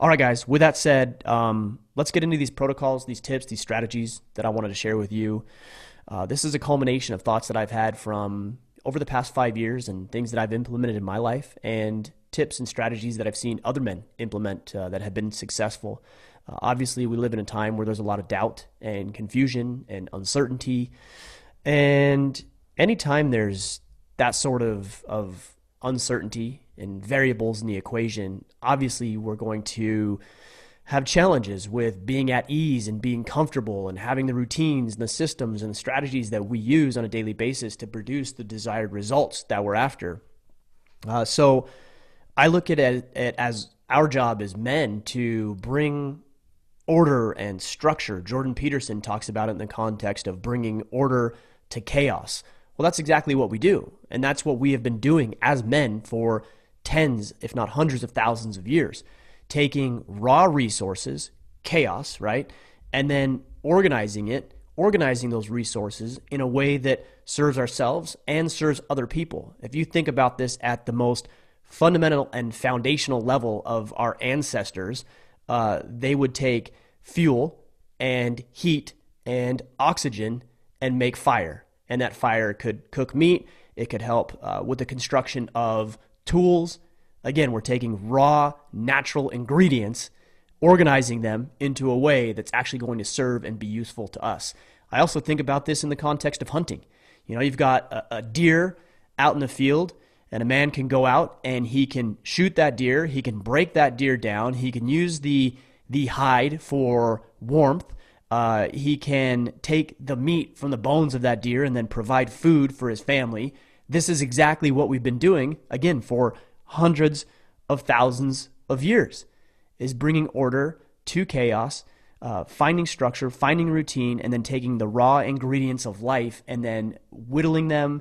All right, guys, with that said, let's get into these protocols, these tips, these strategies that I wanted to share with you. This is a culmination of thoughts that I've had from over the past 5 years and things that I've implemented in my life and tips and strategies that I've seen other men implement that have been successful. Obviously, we live in a time where there's a lot of doubt and confusion and uncertainty. And anytime there's that sort of uncertainty and variables in the equation, obviously we're going to have challenges with being at ease and being comfortable and having the routines and the systems and the strategies that we use on a daily basis to produce the desired results that we're after. So I look at it as our job as men to bring order and structure. Jordan Peterson talks about it in the context of bringing order to chaos. Well, that's exactly what we do. And that's what we have been doing as men for tens, if not hundreds of thousands of years. Taking raw resources, chaos, right? And then organizing those resources in a way that serves ourselves and serves other people. If you think about this at the most fundamental and foundational level of our ancestors, they would take fuel and heat and oxygen and make fire. And that fire could cook meat. It could help with the construction of tools. Again, we're taking raw, natural ingredients, organizing them into a way that's actually going to serve and be useful to us. I also think about this in the context of hunting. You know, you've got a deer out in the field, and a man can go out and he can shoot that deer. He can break that deer down. He can use the hide for warmth. He can take the meat from the bones of that deer and then provide food for his family. This is exactly what we've been doing, again, for hundreds of thousands of years, is bringing order to chaos, finding structure, finding routine, and then taking the raw ingredients of life and then whittling them,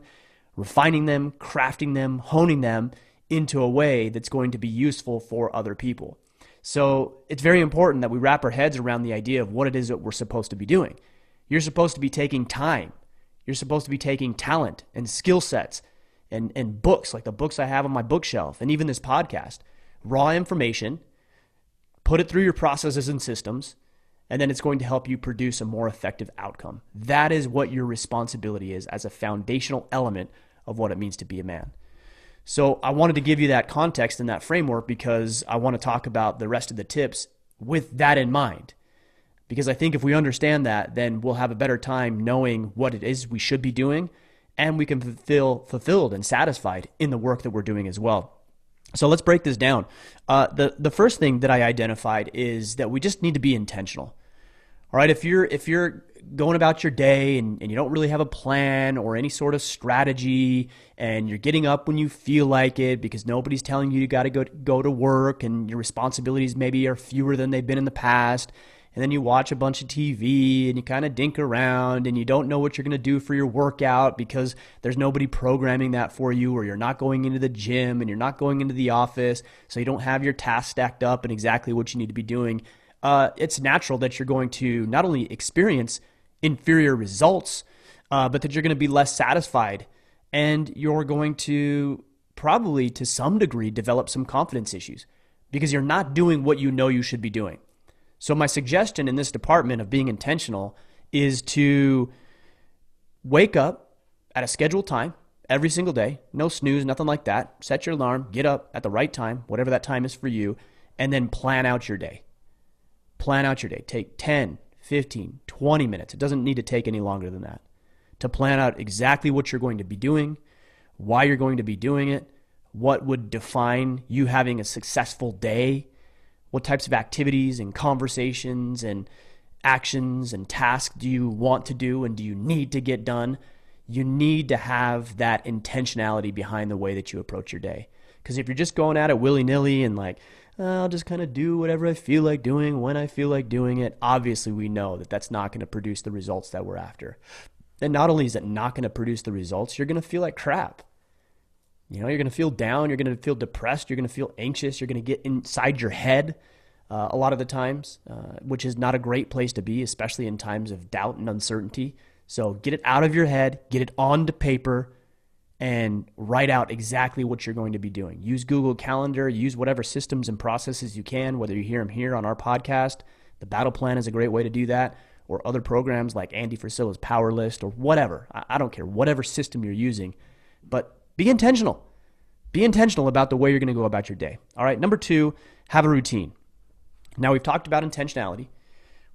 refining them, crafting them, honing them into a way that's going to be useful for other people. So it's very important that we wrap our heads around the idea of what it is that we're supposed to be doing. You're supposed to be taking time. You're supposed to be taking talent and skill sets and books, like the books I have on my bookshelf, and even this podcast, raw information, put it through your processes and systems, and then it's going to help you produce a more effective outcome. That is what your responsibility is as a foundational element of what it means to be a man. So I wanted to give you that context and that framework because I want to talk about the rest of the tips with that in mind. Because I think if we understand that, then we'll have a better time knowing what it is we should be doing, and we can feel fulfilled and satisfied in the work that we're doing as well. So let's break this down. The first thing that I identified is that we just need to be intentional. All right, if you're going about your day and you don't really have a plan or any sort of strategy, and you're getting up when you feel like it because nobody's telling you got to go to work, and your responsibilities maybe are fewer than they've been in the past, and then you watch a bunch of TV and you kind of dink around and you don't know what you're going to do for your workout because there's nobody programming that for you, or you're not going into the gym and you're not going into the office, so you don't have your tasks stacked up and exactly what you need to be doing. It's natural that you're going to not only experience inferior results, but that you're going to be less satisfied, and you're going to probably to some degree develop some confidence issues because you're not doing what you know you should be doing. So my suggestion in this department of being intentional is to wake up at a scheduled time every single day, no snooze, nothing like that. Set your alarm, get up at the right time, whatever that time is for you, and then plan out your day. Plan out your day. Take 10, 15, 20 minutes. It doesn't need to take any longer than that to plan out exactly what you're going to be doing, why you're going to be doing it, what would define you having a successful day, what types of activities and conversations and actions and tasks do you want to do and do you need to get done. You need to have that intentionality behind the way that you approach your day. Because if you're just going at it willy-nilly and like, I'll just kind of do whatever I feel like doing when I feel like doing it, obviously we know that that's not going to produce the results that we're after. And not only is it not going to produce the results, you're going to feel like crap. You're going to feel down, you're going to feel depressed, you're going to feel anxious, you're going to get inside your head a lot of the times, which is not a great place to be, especially in times of doubt and uncertainty. So get it out of your head, get it onto paper, and write out exactly what you're going to be doing. Use Google Calendar, use whatever systems and processes you can, whether you hear them here on our podcast. The Battle Plan is a great way to do that, or other programs like Andy Frisella's Power List or whatever. I don't care, whatever system you're using, but be intentional. Be intentional about the way you're going to go about your day. All right, number 2, have a routine. Now, we've talked about intentionality.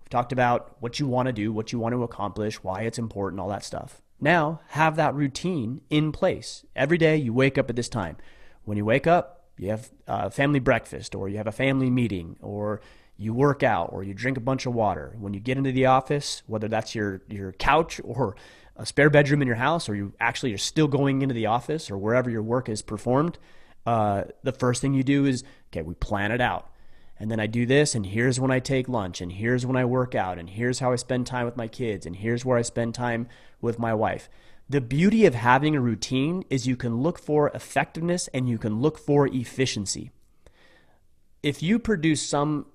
We've talked about what you want to do, what you want to accomplish, why it's important, all that stuff. Now, have that routine in place. Every day you wake up at this time. When you wake up, you have a family breakfast, or you have a family meeting, or you work out, or you drink a bunch of water. When you get into the office, whether that's your couch or a spare bedroom in your house, or you're still going into the office or wherever your work is performed, the first thing you do is, okay, we plan it out. And then I do this, and here's when I take lunch, and here's when I work out, and here's how I spend time with my kids, and here's where I spend time with my wife. The beauty of having a routine is you can look for effectiveness and you can look for efficiency. If you produce some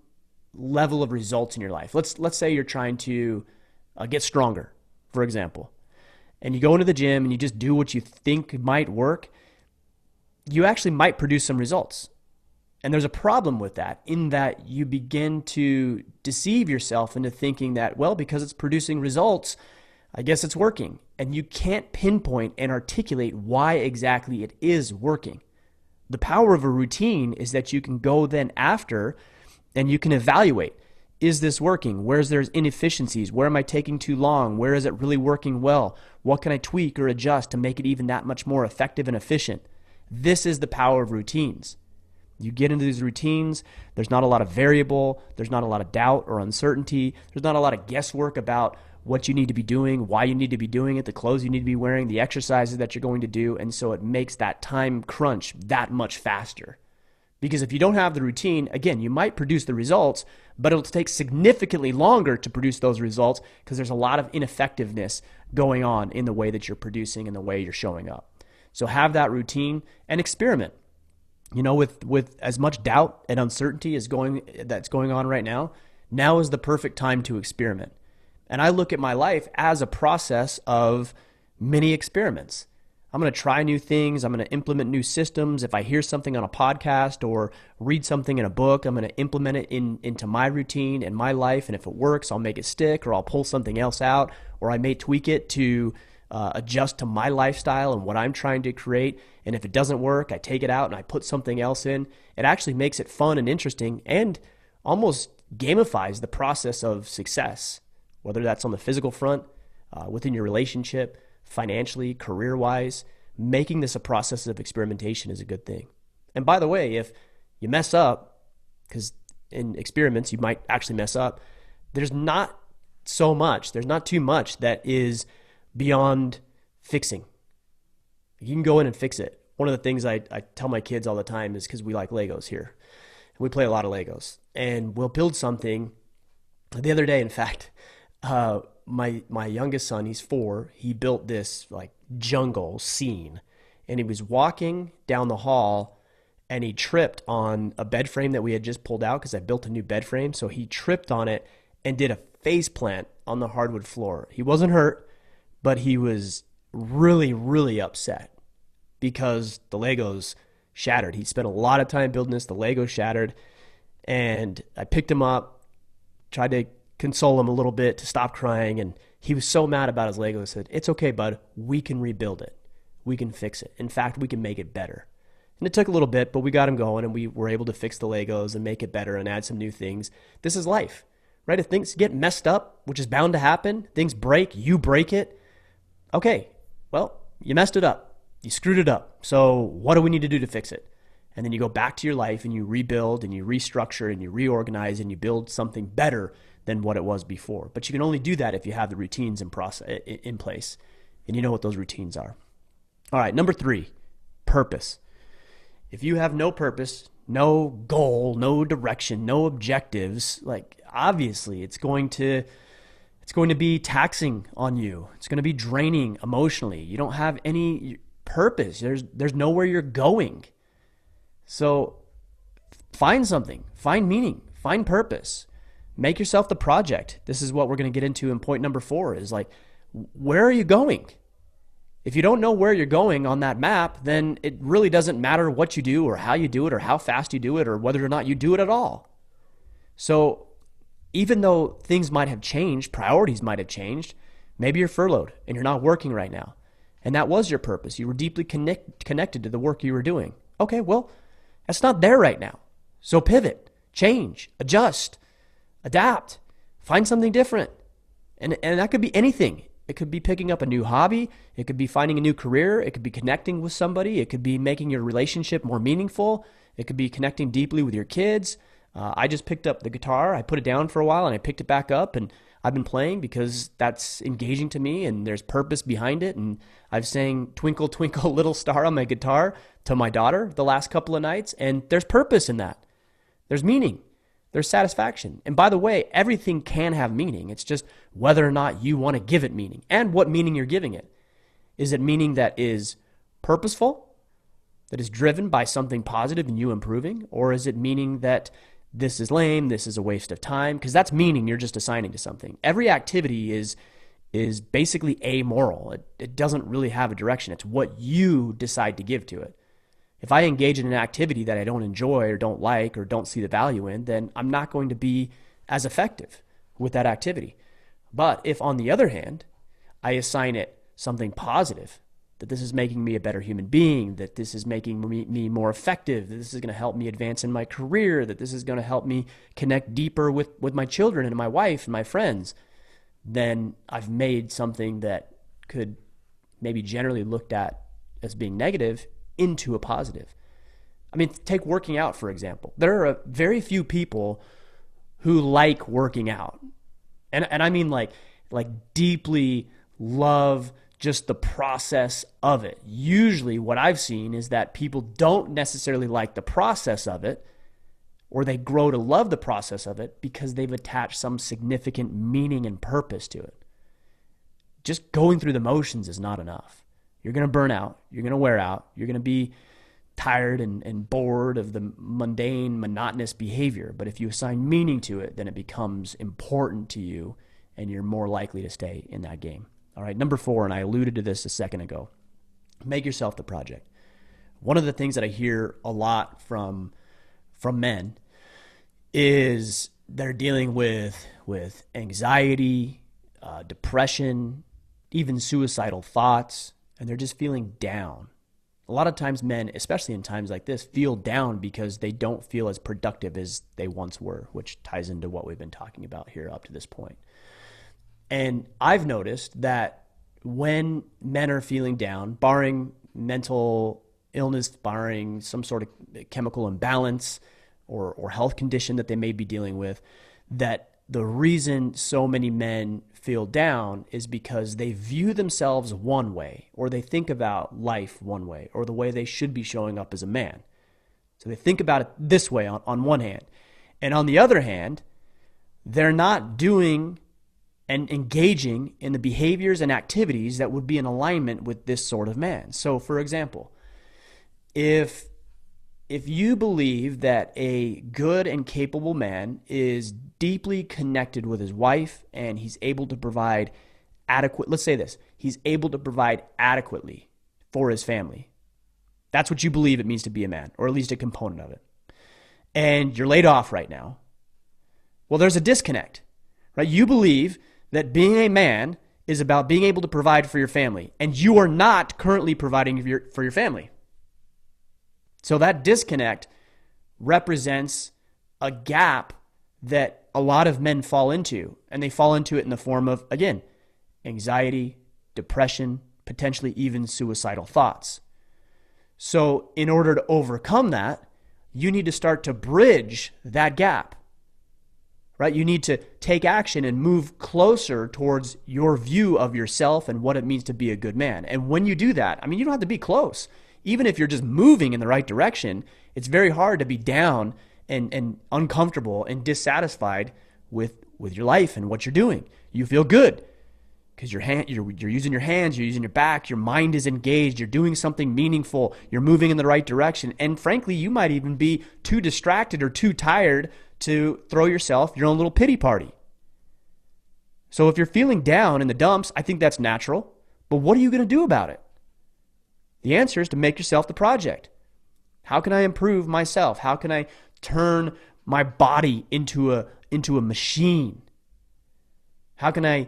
level of results in your life, let's say you're trying to get stronger, for example, and you go into the gym and you just do what you think might work, you actually might produce some results. And there's a problem with that, in that you begin to deceive yourself into thinking that, well, because it's producing results, I guess it's working. And you can't pinpoint and articulate why exactly it is working. The power of a routine is that you can go then after and you can evaluate, is this working? Where's there's inefficiencies? Where am I taking too long? Where is it really working well? What can I tweak or adjust to make it even that much more effective and efficient? This is the power of routines. You get into these routines, there's not a lot of variable, there's not a lot of doubt or uncertainty, there's not a lot of guesswork about what you need to be doing, why you need to be doing it, the clothes you need to be wearing, the exercises that you're going to do, and so it makes that time crunch that much faster. Because if you don't have the routine, again, you might produce the results, but it'll take significantly longer to produce those results because there's a lot of ineffectiveness going on in the way that you're producing and the way you're showing up. So have that routine and experiment. You know, with as much doubt and uncertainty that's going on right now, now is the perfect time to experiment. And I look at my life as a process of many experiments. I'm going to try new things. I'm going to implement new systems. If I hear something on a podcast or read something in a book, I'm going to implement it into my routine and my life. And if it works, I'll make it stick, or I'll pull something else out, or I may tweak it to adjust to my lifestyle and what I'm trying to create. And if it doesn't work, I take it out and I put something else in. It actually makes it fun and interesting and almost gamifies the process of success, whether that's on the physical front, within your relationship, financially, career-wise. Making this a process of experimentation is a good thing. And by the way, if you mess up, because in experiments you might actually mess up, there's not too much that is beyond fixing. You can go in and fix it. One of the things I tell my kids all the time is, because we like Legos here, and we play a lot of Legos, and we'll build something. The other day, in fact, my youngest son, he's 4, he built this like jungle scene, and he was walking down the hall and he tripped on a bed frame that we had just pulled out because I built a new bed frame. So he tripped on it and did a face plant on the hardwood floor. He wasn't hurt, but he was really, really upset because the Legos shattered. He spent a lot of time building this. The Legos shattered, and I picked him up, tried to console him a little bit to stop crying, and he was so mad about his Legos. I said, "It's okay, bud. We can rebuild it. We can fix it. In fact, we can make it better." And it took a little bit, but we got him going, and we were able to fix the Legos and make it better and add some new things. This is life, right? If things get messed up, which is bound to happen, things break, you break it. Okay, well, you messed it up. You screwed it up. So what do we need to do to fix it? And then you go back to your life and you rebuild and you restructure and you reorganize and you build something better than what it was before. But you can only do that if you have the routines in place and you know what those routines are. All right, number 3, purpose. If you have no purpose, no goal, no direction, no objectives, like obviously it's going to be taxing on you. It's going to be draining emotionally. You don't have any purpose. There's nowhere you're going. So find something, find meaning, find purpose. Make yourself the project. This is what we're going to get into in point number 4 is like, where are you going? If you don't know where you're going on that map, then it really doesn't matter what you do or how you do it or how fast you do it or whether or not you do it at all. So even though things might have changed, priorities might have changed, maybe you're furloughed and you're not working right now. And that was your purpose. You were deeply connected to the work you were doing. Okay, well, that's not there right now. So pivot, change, adjust, adapt, find something different. And that could be anything. It could be picking up a new hobby. It could be finding a new career. It could be connecting with somebody. It could be making your relationship more meaningful. It could be connecting deeply with your kids. I just picked up the guitar. I put it down for a while and I picked it back up and I've been playing because that's engaging to me and there's purpose behind it. And I've sang Twinkle, Twinkle, Little Star on my guitar to my daughter the last couple of nights. And there's purpose in that. There's meaning. There's satisfaction. And by the way, everything can have meaning. It's just whether or not you want to give it meaning and what meaning you're giving it. Is it meaning that is purposeful, that is driven by something positive and you improving? Or is it meaning that this is lame, this is a waste of time? Because that's meaning you're just assigning to something. Every activity is basically amoral. It doesn't really have a direction. It's what you decide to give to it. If I engage in an activity that I don't enjoy or don't like or don't see the value in, then I'm not going to be as effective with that activity. But if, on the other hand, I assign it something positive, that this is making me a better human being, that this is making me more effective, that this is going to help me advance in my career, that this is going to help me connect deeper with my children and my wife and my friends, then I've made something that could maybe generally looked at as being negative into a positive. I mean, take working out, for example. There are very few people who like working out. And I mean like deeply love just the process of it. Usually what I've seen is that people don't necessarily like the process of it, or they grow to love the process of it because they've attached some significant meaning and purpose to it. Just going through the motions is not enough. You're going to burn out. You're going to wear out. You're going to be tired and bored of the mundane, monotonous behavior. But if you assign meaning to it, then it becomes important to you and you're more likely to stay in that game. All right, number 4, and I alluded to this a second ago, make yourself the project. One of the things that I hear a lot from men is they're dealing with anxiety, depression, even suicidal thoughts, and they're just feeling down. A lot of times men, especially in times like this, feel down because they don't feel as productive as they once were, which ties into what we've been talking about here up to this point. And I've noticed that when men are feeling down, barring mental illness, barring some sort of chemical imbalance or health condition that they may be dealing with, that the reason so many men feel down is because they view themselves one way, or they think about life one way, or the way they should be showing up as a man. So they think about it this way on one hand. And on the other hand, they're not doing and engaging in the behaviors and activities that would be in alignment with this sort of man. So for example, if you believe that a good and capable man is deeply connected with his wife and he's able to provide let's say this, he's able to provide adequately for his family. That's what you believe it means to be a man, or at least a component of it. And you're laid off right now. Well, there's a disconnect, right? You believe that being a man is about being able to provide for your family, and you are not currently providing for your family. So that disconnect represents a gap that a lot of men fall into, and they fall into it in the form of, again, anxiety, depression, potentially even suicidal thoughts. So in order to overcome that, you need to start to bridge that gap, right? You need to take action and move closer towards your view of yourself and what it means to be a good man. And when you do that, I mean, you don't have to be close. Even if you're just moving in the right direction, it's very hard to be down and uncomfortable and dissatisfied with your life and what you're doing. You feel good because you're using your hands, you're using your back, your mind is engaged, you're doing something meaningful, you're moving in the right direction. And frankly, you might even be too distracted or too tired to throw yourself your own little pity party. So if you're feeling down in the dumps, I think that's natural. But what are you going to do about it? The answer is to make yourself the project. How can I improve myself? How can I turn my body into a machine? How can I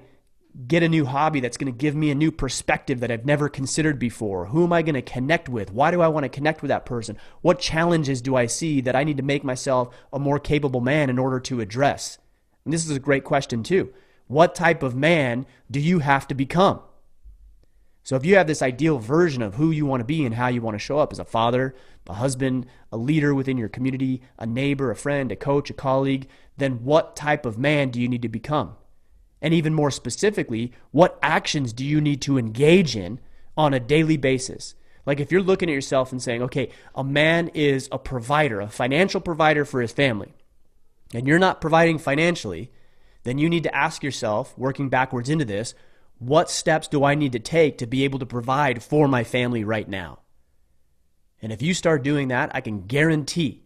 get a new hobby that's going to give me a new perspective that I've never considered before? Who am I going to connect with? Why do I want to connect with that person? What challenges do I see that I need to make myself a more capable man in order to address? And this is a great question too. What type of man do you have to become? So if you have this ideal version of who you want to be and how you want to show up as a father, a husband, a leader within your community, a neighbor, a friend, a coach, a colleague, then what type of man do you need to become? And even more specifically, what actions do you need to engage in on a daily basis? Like if you're looking at yourself and saying, okay, a man is a provider, a financial provider for his family, and you're not providing financially, then you need to ask yourself, working backwards into this, what steps do I need to take to be able to provide for my family right now? And if you start doing that, I can guarantee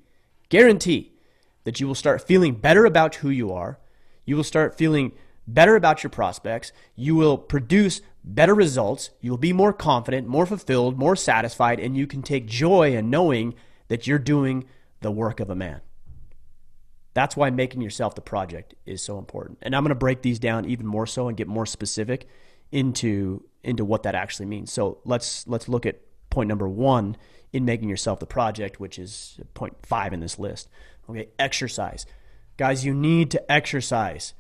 that you will start feeling better about who you are. You will start feeling better about your prospects. You will produce better results. You will be more confident, more fulfilled, more satisfied, and you can take joy in knowing that you're doing the work of a man. That's why making yourself the project is so important. And I'm going to break these down even more so and get more specific into what that actually means. So let's look at point number 1 in making yourself the project, which is point 5 in this list. Okay, exercise. Guys, you need to exercise.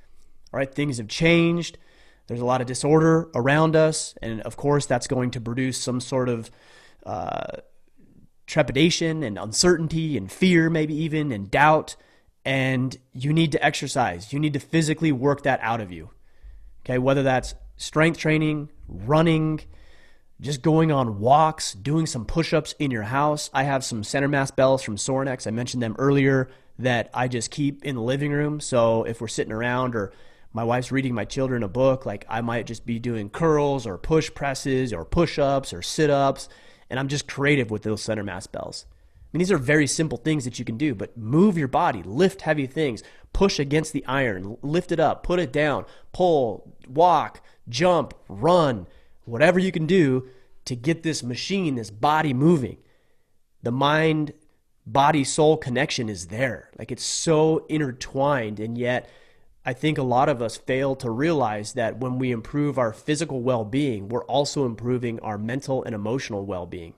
All right, things have changed. There's a lot of disorder around us. And of course, that's going to produce some sort of trepidation and uncertainty and fear, maybe even, and doubt. And you need to exercise. You need to physically work that out of you. Okay, whether that's strength training, running, just going on walks, doing some push-ups in your house. I have some center mass bells from Sorinex. I mentioned them earlier that I just keep in the living room. So if we're sitting around or my wife's reading my children a book, like I might just be doing curls or push presses or push-ups or sit-ups, and I'm just creative with those center mass bells. I mean, these are very simple things that you can do, but move your body, lift heavy things, push against the iron, lift it up, put it down, pull, walk, jump, run, whatever you can do to get this machine, this body moving. The mind, body, soul connection is there. Like it's so intertwined, and yet I think a lot of us fail to realize that when we improve our physical well-being, we're also improving our mental and emotional well-being.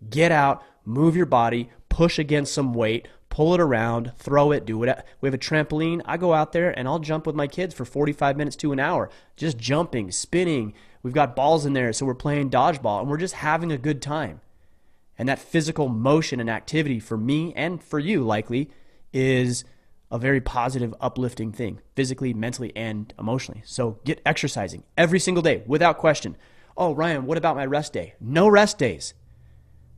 Get out, move your body, push against some weight, pull it around, throw it, do it. We have a trampoline. I go out there and I'll jump with my kids for 45 minutes to an hour, just jumping, spinning. We've got balls in there, so we're playing dodgeball, and we're just having a good time. And that physical motion and activity for me and for you likely is a very positive, uplifting thing, physically, mentally, and emotionally. So get exercising every single day without question. Oh, Ryan, what about my rest day? No rest days.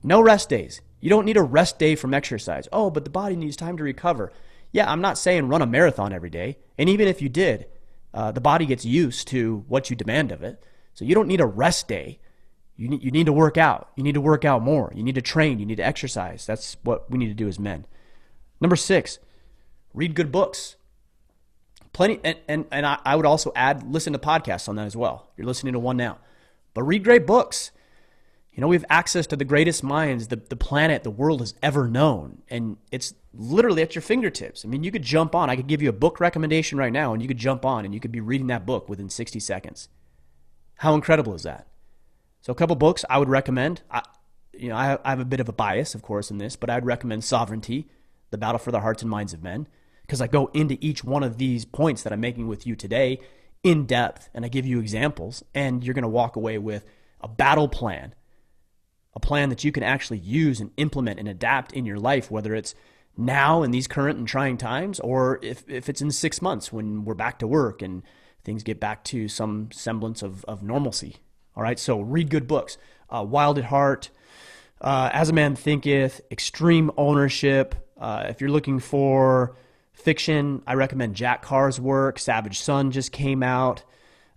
No rest days. You don't need a rest day from exercise. Oh, but the body needs time to recover. Yeah, I'm not saying run a marathon every day. And even if you did, the body gets used to what you demand of it. So you don't need a rest day. You need to work out. You need to work out more. You need to train. You need to exercise. That's what we need to do as men. Number 6, read good books. Plenty, and I would also add, listen to podcasts on that as well. You're listening to one now. But read great books. You know, we have access to the greatest minds the planet, the world has ever known. And it's literally at your fingertips. I mean, you could jump on. I could give you a book recommendation right now, and you could jump on, and you could be reading that book within 60 seconds. How incredible is that? So a couple books I would recommend. I have a bit of a bias, of course, in this, but I'd recommend Sovereignty, The Battle for the Hearts and Minds of Men, because I go into each one of these points that I'm making with you today in depth, and I give you examples, and you're going to walk away with a battle plan, a plan that you can actually use and implement and adapt in your life, whether it's now in these current and trying times, or if it's in 6 months when we're back to work and things get back to some semblance of normalcy. All right, so read good books. Wild at Heart, As a Man Thinketh, Extreme Ownership. If you're looking for fiction, I recommend Jack Carr's work. Savage Son just came out.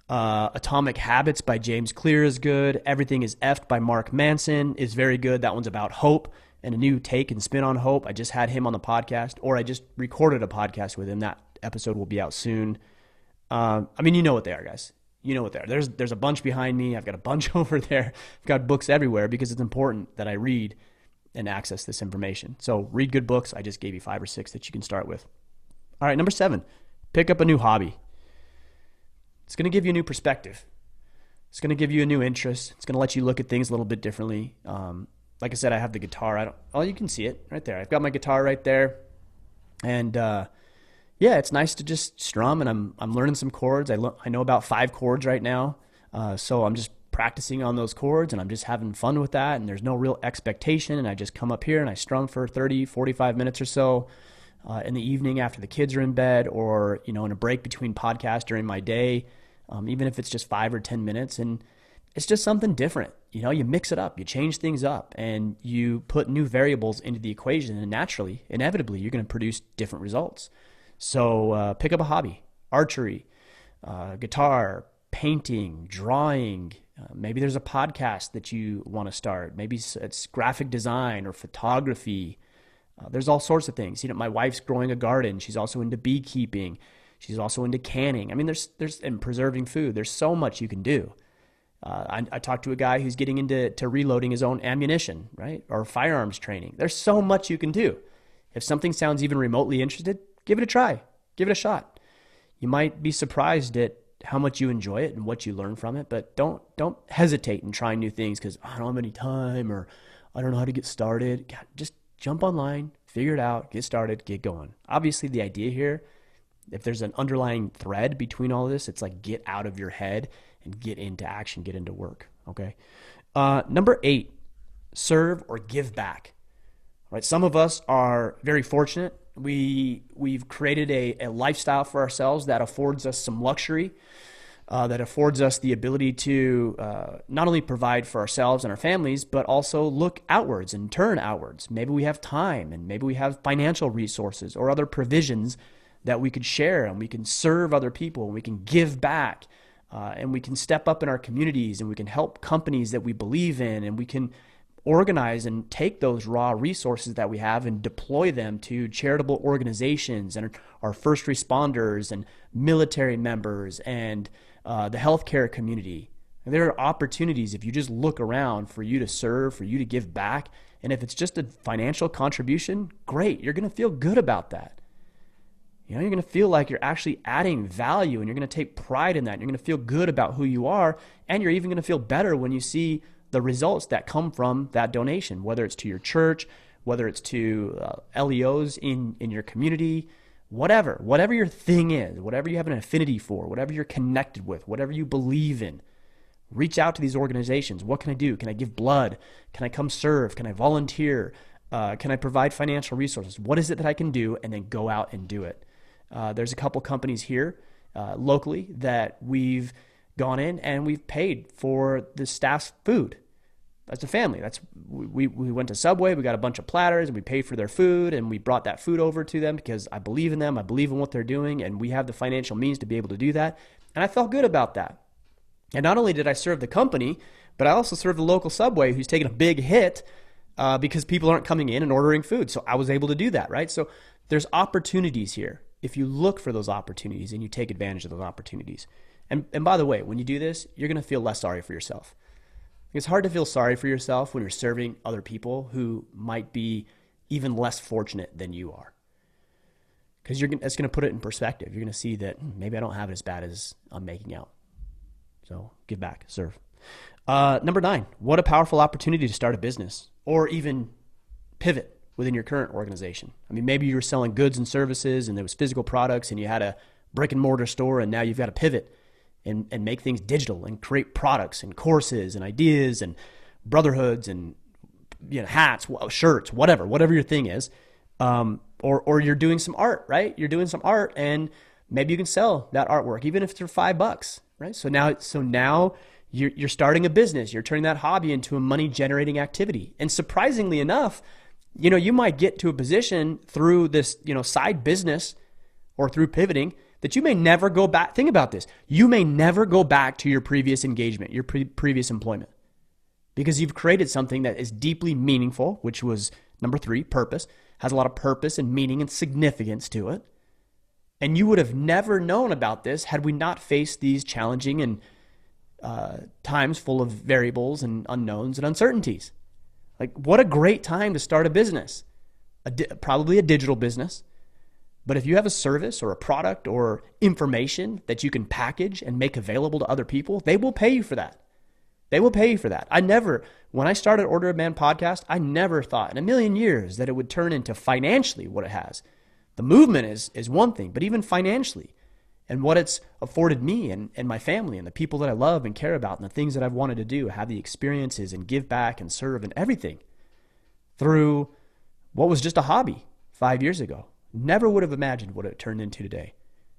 Atomic Habits by James Clear is good. Everything is Effed by Mark Manson is very good. That one's about hope and a new take and spin on hope. I just had him on the podcast, or I just recorded a podcast with him. That episode will be out soon. You know what they are, guys. You know what there's a bunch behind me. I've got a bunch over there. I've got books everywhere because it's important that I read and access this information. So read good books. I just gave you 5 or 6 that you can start with. All right, number 7, pick up a new hobby. It's going to give you a new perspective. It's going to give you a new interest. It's going to let you look at things a little bit differently. Like I said, I have the guitar. You can see it right there. I've got my guitar right there. And it's nice to just strum, and I'm learning some chords. I know about 5 chords right now. So I'm just practicing on those chords, and I'm just having fun with that, and there's no real expectation, and I just come up here and I strum for 30, 45 minutes or so in the evening after the kids are in bed, or in a break between podcasts during my day, even if it's just 5 or 10 minutes. And it's just something different. You mix it up, you change things up, and you put new variables into the equation, and naturally, inevitably, you're going to produce different results. So pick up a hobby: archery, guitar, painting, drawing. Maybe there's a podcast that you want to start. Maybe it's graphic design or photography. There's all sorts of things. My wife's growing a garden. She's also into beekeeping. She's also into canning. I mean, there's and preserving food. There's so much you can do. I talked to a guy who's getting into reloading his own ammunition, right? Or firearms training. There's so much you can do. If something sounds even remotely interested, give it a try. Give it a shot. You might be surprised at how much you enjoy it and what you learn from it, but don't hesitate in trying new things because I don't have any time or I don't know how to get started. God, just jump online, figure it out, get started, get going. Obviously, the idea here, if there's an underlying thread between all of this, it's like get out of your head and get into action, get into work, okay? Number 8, serve or give back. All right, some of us are very fortunate. We've created a lifestyle for ourselves that affords us some luxury, that affords us the ability to not only provide for ourselves and our families, but also look outwards and turn outwards. Maybe we have time, and maybe we have financial resources or other provisions that we could share, and we can serve other people, and we can give back, and we can step up in our communities, and we can help companies that we believe in, and we can organize and take those raw resources that we have and deploy them to charitable organizations and our first responders and military members and the healthcare community. And there are opportunities, if you just look around, for you to serve, for you to give back. And if it's just a financial contribution, great. You're going to feel good about that. You're going to feel like you're actually adding value, and you're going to take pride in that. And you're going to feel good about who you are, and you're even going to feel better when you see the results that come from that donation, whether it's to your church, whether it's to LEOs in your community, whatever your thing is, whatever you have an affinity for, whatever you're connected with, whatever you believe in. Reach out to these organizations. What can I do? Can I give blood? Can I come serve? Can I volunteer? Can I provide financial resources? What is it that I can do? And then go out and do it. There's a couple companies here locally that we've gone in and we've paid for the staff's food. That's a family. We went to Subway, we got a bunch of platters, and we paid for their food, and we brought that food over to them because I believe in them, I believe in what they're doing, and we have the financial means to be able to do that. And I felt good about that. And not only did I serve the company, but I also served the local Subway who's taking a big hit because people aren't coming in and ordering food. So I was able to do that, right? So there's opportunities here. If you look for those opportunities and you take advantage of those opportunities. And by the way, when you do this, you're going to feel less sorry for yourself. It's hard to feel sorry for yourself when you're serving other people who might be even less fortunate than you are. Because it's going to put it in perspective. You're going to see that maybe I don't have it as bad as I'm making out. So give back, serve. Number 9, what a powerful opportunity to start a business or even pivot within your current organization. I mean, maybe you were selling goods and services and there was physical products and you had a brick and mortar store, and now you've got to pivot and make things digital and create products and courses and ideas and brotherhoods and hats, shirts, whatever your thing is. Or you're doing some art, right? You're doing some art, and maybe you can sell that artwork, even if it's for $5, right? So now you're starting a business. You're turning that hobby into a money generating activity. And surprisingly enough, you might get to a position through this, side business or through pivoting that you may never go back. Think about this. You may never go back to your previous engagement, your previous employment, because you've created something that is deeply meaningful, which was number 3, purpose, has a lot of purpose and meaning and significance to it. And you would have never known about this had we not faced these challenging and times full of variables and unknowns and uncertainties. Like, what a great time to start a business, probably a digital business. But if you have a service or a product or information that you can package and make available to other people, they will pay you for that. They will pay you for that. When I started Order of Man podcast, I never thought in a million years that it would turn into financially what it has. The movement is one thing, but even financially and what it's afforded me and my family and the people that I love and care about and the things that I've wanted to do, have the experiences and give back and serve and everything through what was just a hobby 5 years ago. Never would have imagined what it turned into today.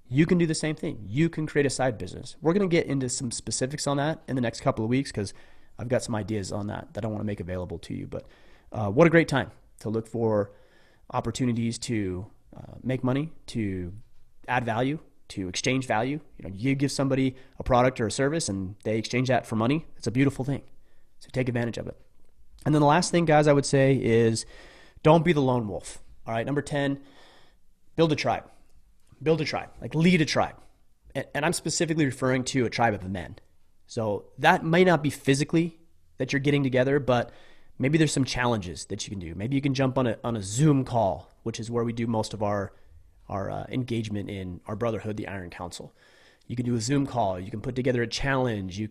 You can do the same thing. You can create a side business. We're going to get into some specifics on that in the next couple of weeks because I've got some ideas on that I want to make available to you. But what a great time to look for opportunities to make money, to add value, to exchange value. You give somebody a product or a service and they exchange that for money. It's a beautiful thing. So take advantage of it. And then the last thing, guys, I would say is don't be the lone wolf. All right, number 10, build a tribe. Build a tribe, like lead a tribe. And I'm specifically referring to a tribe of men. So that might not be physically that you're getting together, but maybe there's some challenges that you can do. Maybe you can jump on a Zoom call, which is where we do most of our engagement in our brotherhood, the Iron Council. You can do a Zoom call. You can put together a challenge.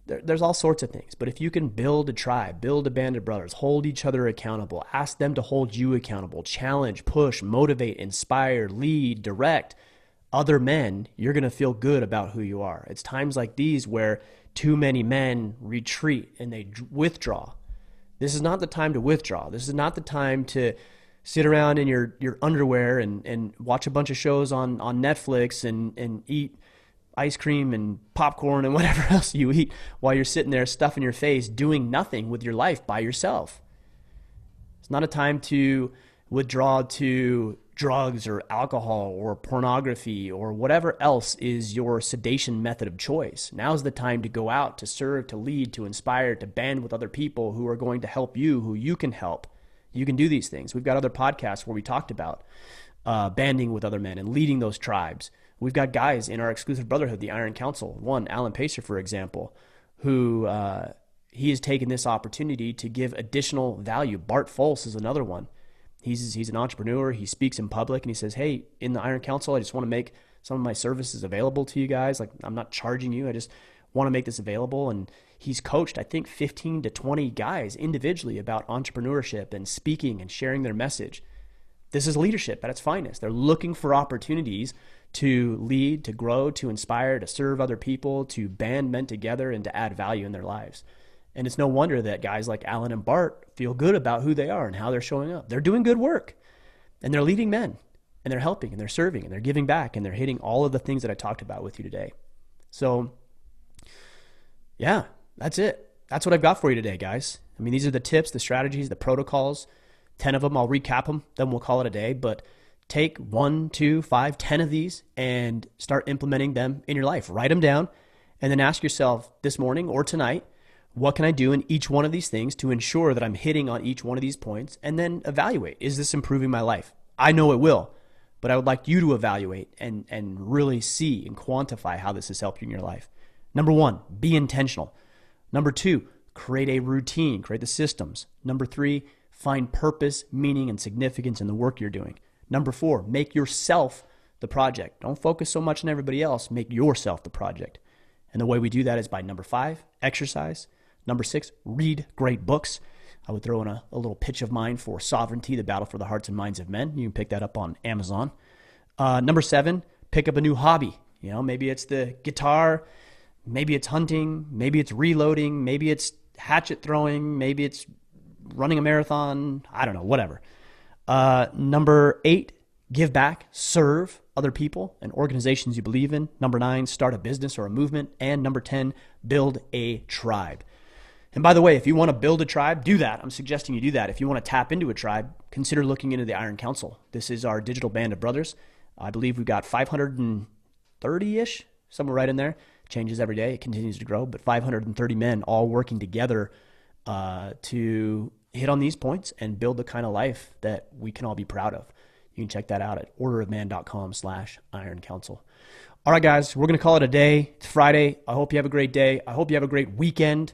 There's all sorts of things. But if you can build a tribe, build a band of brothers, hold each other accountable, ask them to hold you accountable, challenge, push, motivate, inspire, lead, direct other men, you're going to feel good about who you are. It's times like these where too many men retreat and they withdraw. This is not the time to withdraw. This is not the time to sit around in your underwear and watch a bunch of shows on Netflix and eat ice cream and popcorn and whatever else you eat while you're sitting there stuffing your face, doing nothing with your life by yourself. It's not a time to withdraw to drugs or alcohol or pornography or whatever else is your sedation method of choice. Now's the time to go out, to serve, to lead, to inspire, to band with other people who are going to help you, who you can help. You can do these things. We've got other podcasts where we talked about banding with other men and leading those tribes. We've got guys in our exclusive brotherhood, the Iron Council. One, Alan Pacer, for example, who he has taken this opportunity to give additional value. Bart Folse is another one. He's an entrepreneur. He speaks in public and he says, hey, in the Iron Council, I just want to make some of my services available to you guys. Like, I'm not charging you. I just want to make this available. And he's coached, I think, 15 to 20 guys individually about entrepreneurship and speaking and sharing their message. This is leadership at its finest. They're looking for opportunities to lead, to grow, to inspire, to serve other people, to band men together, and to add value in their lives. And it's no wonder that guys like Alan and Bart feel good about who they are and how they're showing up. They're doing good work, and they're leading men, and they're helping, and they're serving, and they're giving back, and they're hitting all of the things that I talked about with you today. So, yeah, that's it. That's what I've got for you today, guys. I mean, these are the tips, the strategies, the protocols. 10 of them, I'll recap them, then we'll call it a day. But take 1, 2, 5, 10 of these and start implementing them in your life. Write them down and then ask yourself this morning or tonight, what can I do in each one of these things to ensure that I'm hitting on each one of these points? And then evaluate, is this improving my life? I know it will, but I would like you to evaluate and really see and quantify how this has helped you in your life. Number 1, be intentional. Number 2, create a routine, create the systems. Number 3, find purpose, meaning, and significance in the work you're doing. Number 4, make yourself the project. Don't focus so much on everybody else. Make yourself the project. And the way we do that is by number 5, exercise. Number 6, read great books. I would throw in a little pitch of mine for Sovereignty, the Battle for the Hearts and Minds of Men. You can pick that up on Amazon. Number 7, pick up a new hobby. Maybe it's the guitar, maybe it's hunting, maybe it's reloading, maybe it's hatchet throwing, maybe it's running a marathon, I don't know, whatever. Number 8, give back, serve other people and organizations you believe in. Number 9, start a business or a movement. And number 10, build a tribe. And by the way, if you want to build a tribe, do that. I'm suggesting you do that. If you want to tap into a tribe, consider looking into the Iron Council. This is our digital band of brothers. I believe we've got 530-ish, somewhere right in there. Changes every day. It continues to grow, but 530 men all working together to hit on these points and build the kind of life that we can all be proud of. You can check that out at orderofman.com/Iron Council. All right, guys, we're going to call it a day. It's Friday. I hope you have a great day. I hope you have a great weekend.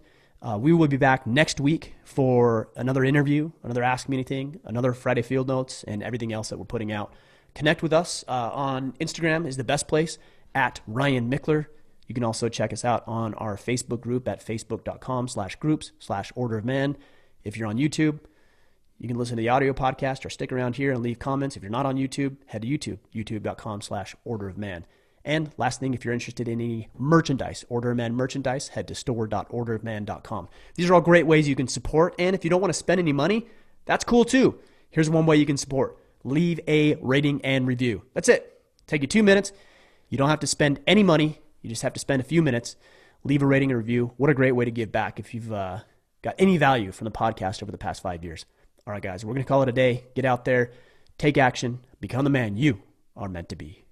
We will be back next week for another interview, another Ask Me Anything, another Friday Field Notes, and everything else that we're putting out. Connect with us on Instagram is the best place, at Ryan Mickler. You can also check us out on our Facebook group at facebook.com/groups/Order of Man. If you're on YouTube, you can listen to the audio podcast or stick around here and leave comments. If you're not on YouTube, head to YouTube, youtube.com/Order of Man. And last thing, if you're interested in any merchandise, Order of Man merchandise, head to store.orderofman.com. These are all great ways you can support. And if you don't want to spend any money, that's cool too. Here's one way you can support. Leave a rating and review. That's it. Take you 2 minutes. You don't have to spend any money. You just have to spend a few minutes. Leave a rating and review. What a great way to give back if you've got any value from the podcast over the past 5 years. All right, guys, we're going to call it a day. Get out there, take action, become the man you are meant to be.